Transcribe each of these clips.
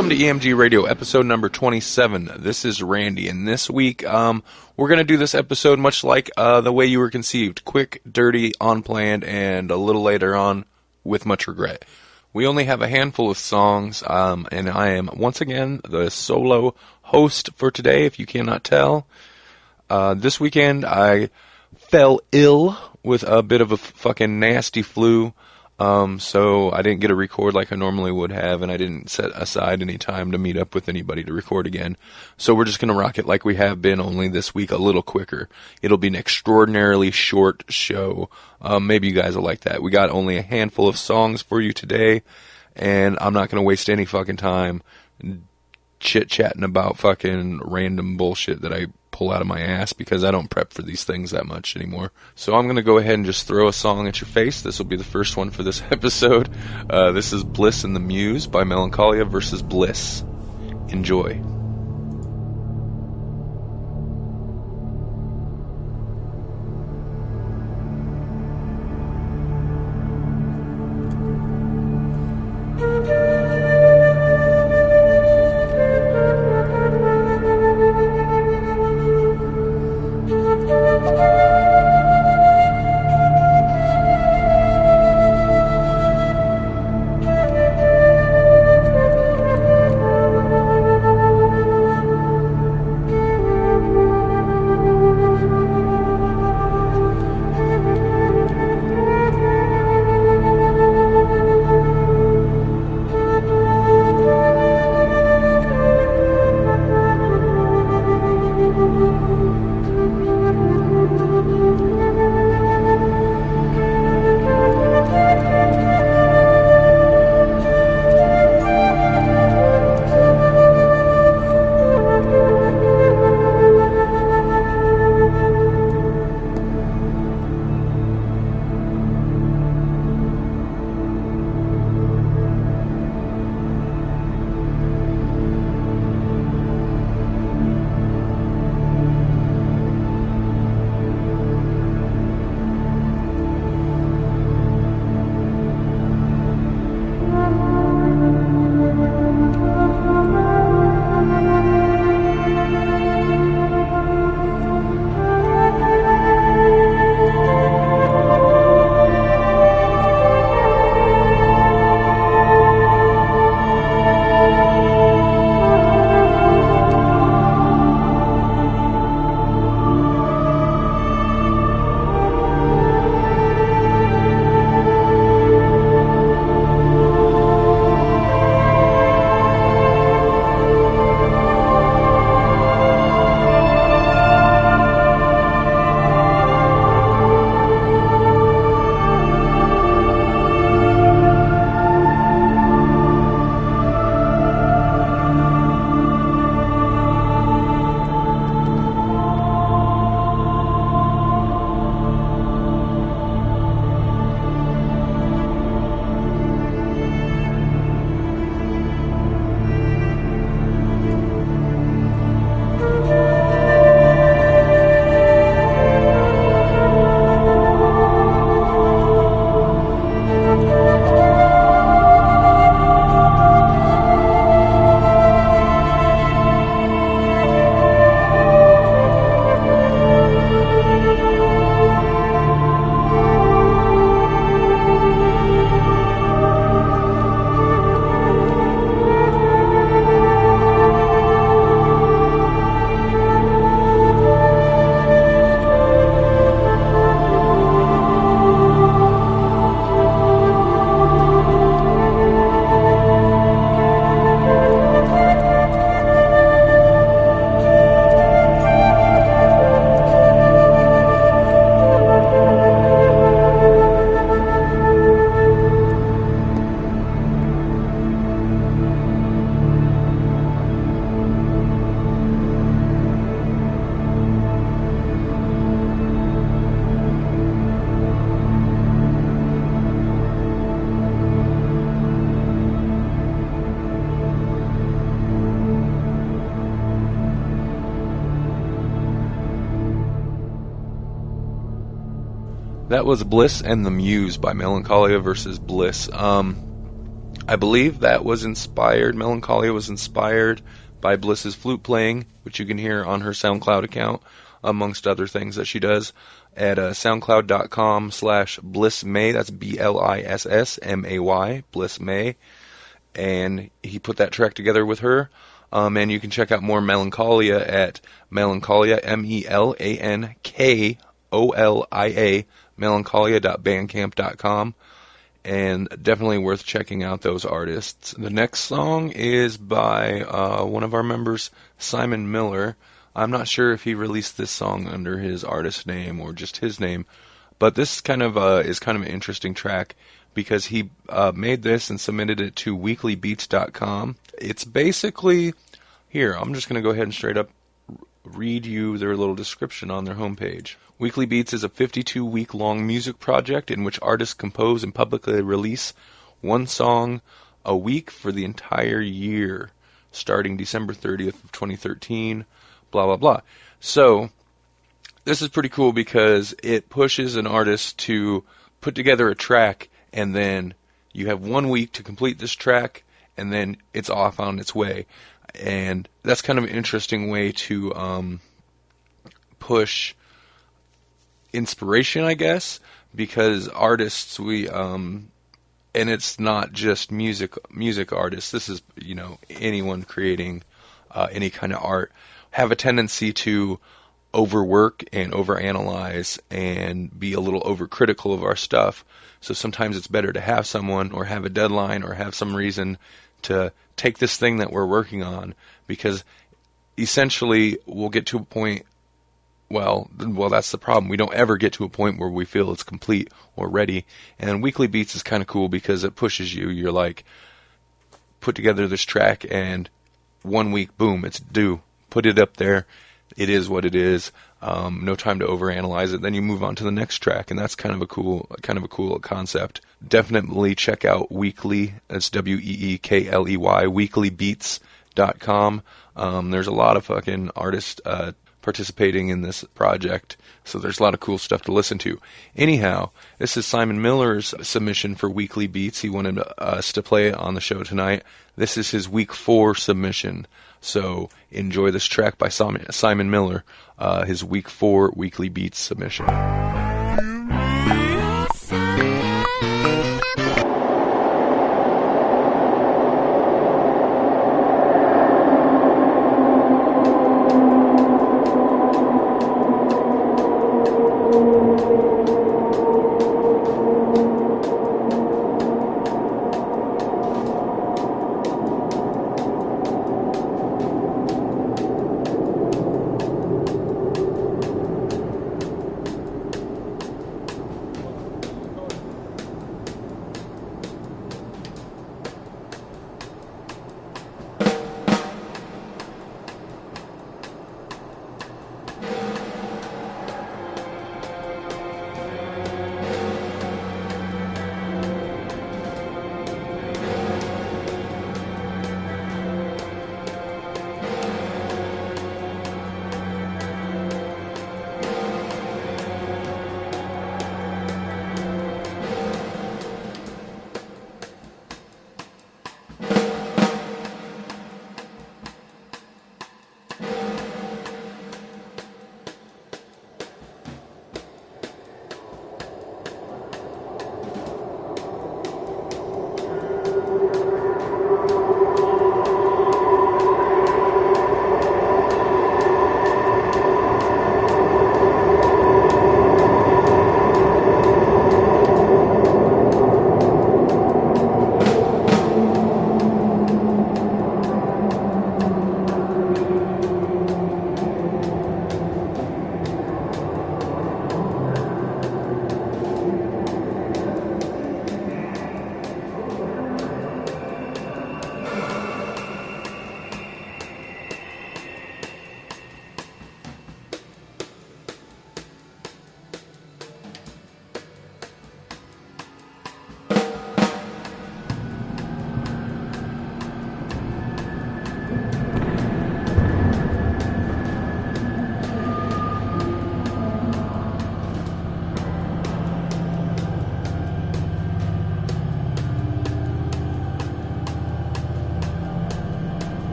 Welcome to EMG Radio, episode number 27. This is Randy, and this week we're going to do this episode much like the way you were conceived. Quick, dirty, unplanned, and a little later on with much regret. We only have a handful of songs, and I am, once again, the solo host for today, if you cannot tell. This weekend I fell ill with a bit of a fucking nasty flu. So I didn't get to record like I normally would have, and I didn't set aside any time to meet up with anybody to record again. So we're just going to rock it like we have been, only this week a little quicker. It'll be an extraordinarily short show. Maybe you guys will like that. We got only a handful of songs for you today, and I'm not going to waste any fucking time chit-chatting about fucking random bullshit that I pull out of my ass, because I don't prep for these things that much anymore. So I'm going to go ahead and just throw a song at your face. This will be the first one for this episode. This is Bliss and the Muse by Melankolia versus Bliss. Enjoy. That was Bliss and the Muse by Melankolia versus Bliss. I I believe that was inspired, Melankolia was inspired by Bliss's flute playing, which you can hear on her SoundCloud account, amongst other things that she does, at soundcloud.com/blissmay, that's BLISSMAY, Bliss May, and he put that track together with her. And you can check out more Melankolia at Melankolia, MELANKOLIA, melankolia.bandcamp.com. And definitely worth checking out those artists. The next song is by one of our members, Simon Miller. I'm not sure if he released this song under his artist name or just his name, but this is kind of an interesting track because he made this and submitted it to weeklybeats.com. It's basically, here, I'm just going to go ahead and straight up read you their little description on their homepage. Weekly Beats is a 52-week-long music project in which artists compose and publicly release one song a week for the entire year, starting December 30th of 2013, blah, blah, blah. So, this is pretty cool because it pushes an artist to put together a track, and then you have 1 week to complete this track, and then it's off on its way. And that's kind of an interesting way to push inspiration, I guess, because artists, and it's not just music artists, this is, anyone creating any kind of art, have a tendency to overwork and overanalyze and be a little overcritical of our stuff. So sometimes it's better to have someone or have a deadline or have some reason to take this thing that we're working on, because essentially we'll get to a point, well, that's the problem. We don't ever get to a point where we feel it's complete or ready. And Weekly Beats is kind of cool because it pushes you. You're like, put together this track and 1 week, boom, it's due. Put it up there. It is what it is. No time to overanalyze it. Then you move on to the next track, and that's kind of a cool concept. Definitely check out Weekly. That's WEEKLEY, weeklybeats.com. There's a lot of fucking artists participating in this project, so there's a lot of cool stuff to listen to. Anyhow, this is Simon Miller's submission for Weekly Beats. He wanted us to play it on the show tonight. This is his week 4 submission, so enjoy this track by Simon Miller, his week 4 Weekly Beats submission.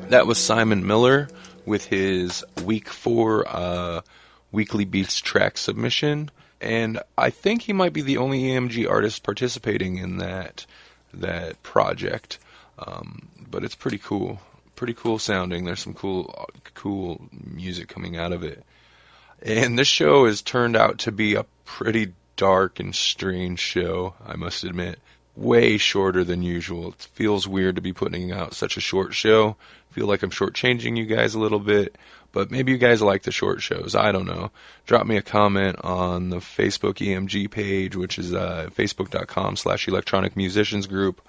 That was Simon Miller with his week 4 Weekly Beats track submission, and I think he might be the only EMG artist participating in that project. But it's pretty cool sounding. There's some cool music coming out of it. And this show has turned out to be a pretty dark and strange show, I must admit. Way shorter than usual. It feels weird to be putting out such a short show. I feel like I'm shortchanging you guys a little bit, but maybe you guys like the short shows. I don't know. Drop me a comment on the Facebook EMG page, which is facebook.com/electronic musicians group,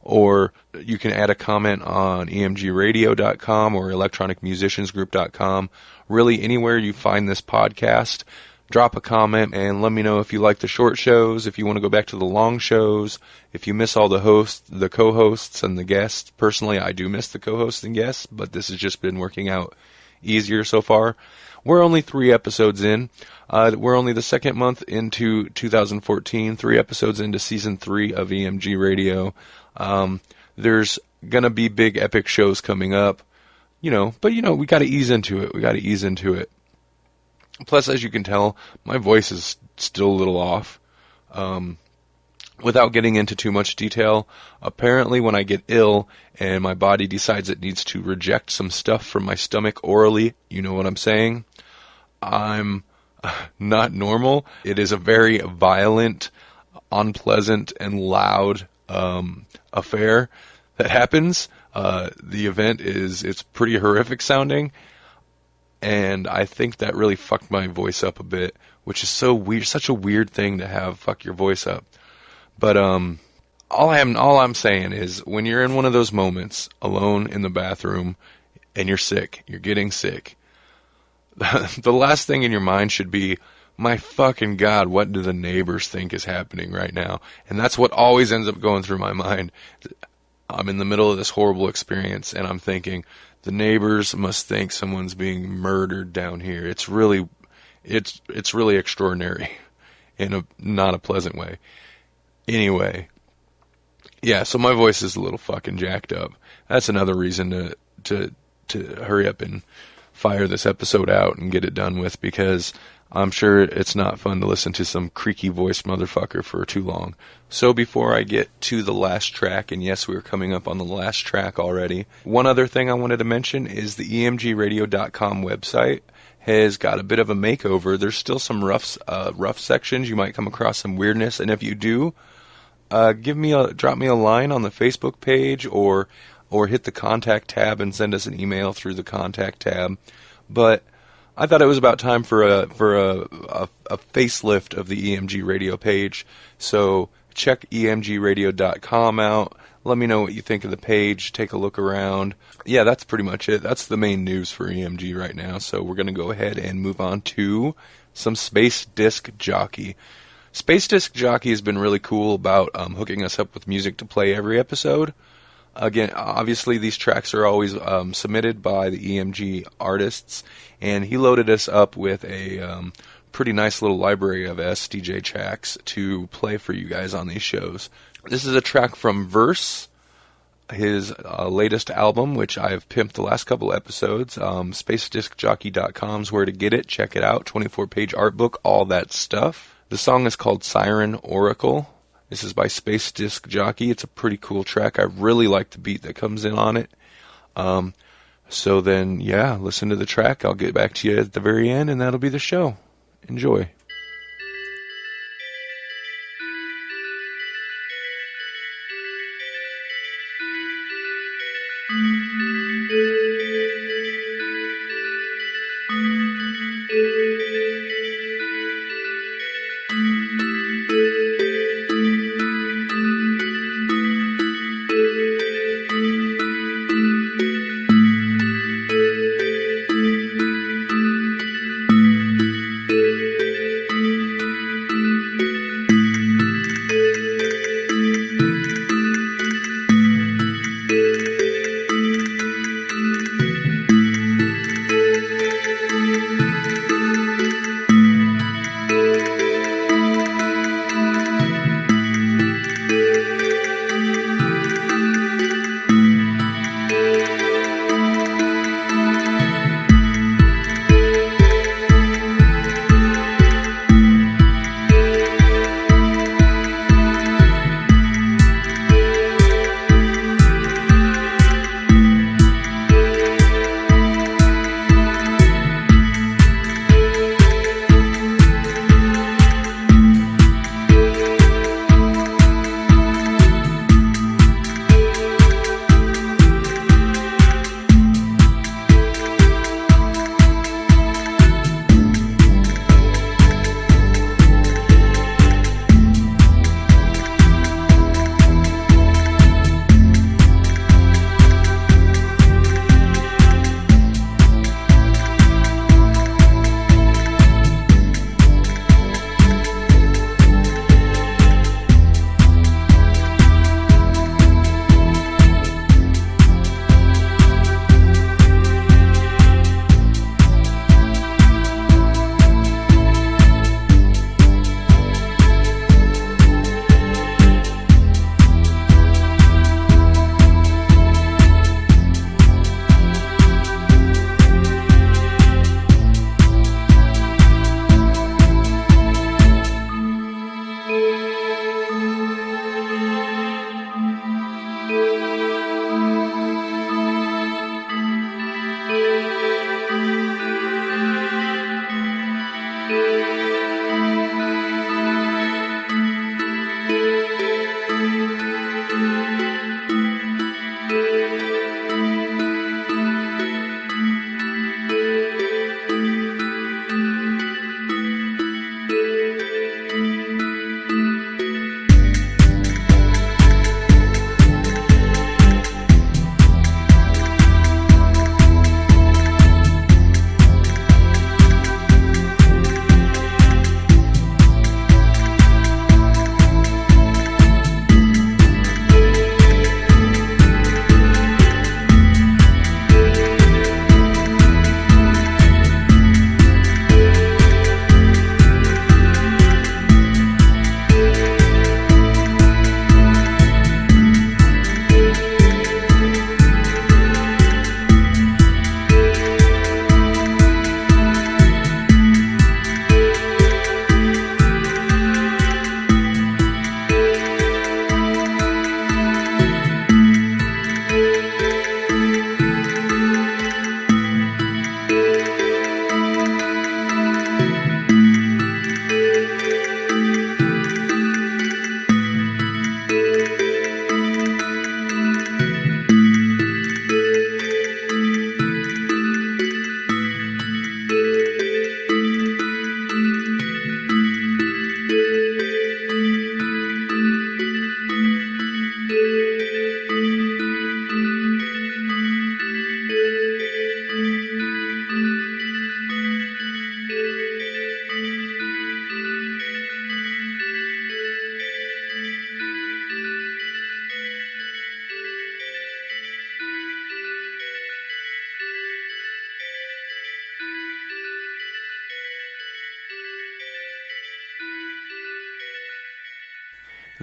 or you can add a comment on emgradio.com or electronicmusiciansgroup.com. Really, anywhere you find this podcast, drop a comment and let me know if you like the short shows, if you want to go back to the long shows, if you miss all the hosts, the co-hosts, and the guests. Personally, I do miss the co-hosts and guests, but this has just been working out easier so far. We're only 3 episodes in. We're only the second month into 2014, 3 episodes into Season 3 of EMG Radio. There's going to be big epic shows coming up, but we got to ease into it. Plus, as you can tell, my voice is still a little off. Without getting into too much detail, apparently when I get ill and my body decides it needs to reject some stuff from my stomach orally, you know what I'm saying? I'm not normal. It is a very violent, unpleasant, and loud affair that happens. The event it's pretty horrific sounding. And I think that really fucked my voice up a bit, which is so weird, such a weird thing to have fuck your voice up. But all I'm saying is, when you're in one of those moments, alone in the bathroom, and you're sick, you're getting sick, the last thing in your mind should be, my fucking God, what do the neighbors think is happening right now? And that's what always ends up going through my mind. I'm in the middle of this horrible experience, and I'm thinking, the neighbors must think someone's being murdered down here. It's really extraordinary in not a pleasant way. Anyway, yeah, so my voice is a little fucking jacked up. That's another reason to hurry up and fire this episode out and get it done with, because I'm sure it's not fun to listen to some creaky voiced motherfucker for too long. So before I get to the last track, and yes, we're coming up on the last track already, one other thing I wanted to mention is the emgradio.com website has got a bit of a makeover. There's still some rough sections. You might come across some weirdness, and if you do, drop me a line on the Facebook page, or hit the contact tab and send us an email through the contact tab. But I thought it was about time for a facelift of the EMG Radio page. So check emgradio.com out. Let me know what you think of the page. Take a look around. Yeah, that's pretty much it. That's the main news for EMG right now. So we're going to go ahead and move on to some Space Disc Jockey. Space Disc Jockey has been really cool about hooking us up with music to play every episode. Again, obviously these tracks are always submitted by the EMG artists, and he loaded us up with a pretty nice little library of SDJ tracks to play for you guys on these shows. This is a track from Verse, his latest album, which I've pimped the last couple episodes. SpaceDiscJockey.com's where to get it. Check it out. 24-page art book, all that stuff. The song is called Siren Oracle. This is by Space Disc Jockey. It's a pretty cool track. I really like the beat that comes in on it. So then, yeah, listen to the track. I'll get back to you at the very end, and that'll be the show. Enjoy.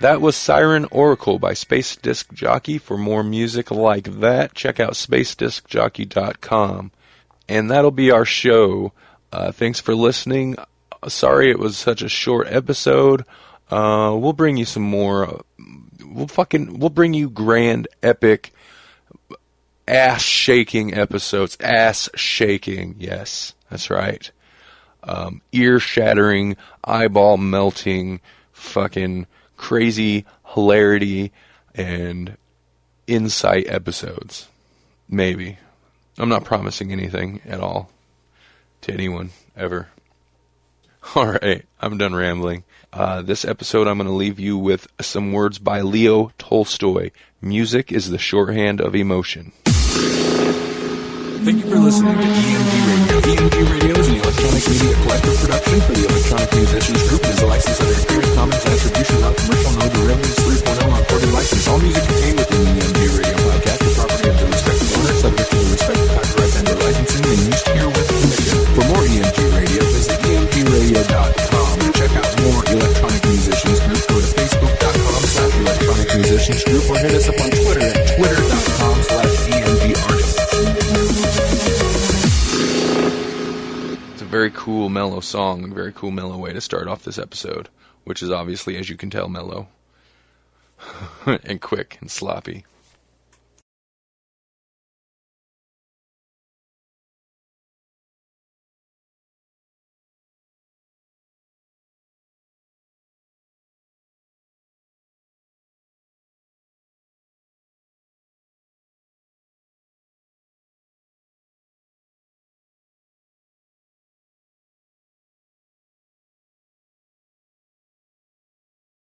That was Siren Oracle by Space Disc Jockey. For more music like that, check out spacediscjockey.com. And that'll be our show. Thanks for listening. Sorry it was such a short episode. We'll bring you some more. We'll bring you grand, epic, ass-shaking episodes. Ass-shaking, yes, that's right. Ear-shattering, eyeball-melting, fucking crazy hilarity and insight episodes. Maybe. I'm not promising anything at all to anyone, ever. Alright, I'm done rambling. This episode I'm going to leave you with some words by Leo Tolstoy. Music is the shorthand of emotion. Thank you for listening to EMG Radio. EMG Radio is an electronic media collective production for the Electronic Musicians Group and is a license under Creative Commons Attribution Non-Commercial No Derivatives 3.0 non-ported license. All music contained within the EMG Radio podcast is property of the respective owner, subject to the respective copyrights and their licensing and used here with permission. For more EMG Radio, visit emgradio.com and check out more Electronic Musicians Group. Go to facebook.com/Electronic Musicians Group or hit us up on Twitter at twitter.com/EMGartists. Very cool, mellow song, very cool, mellow way to start off this episode, which is obviously, as you can tell, mellow and quick and sloppy.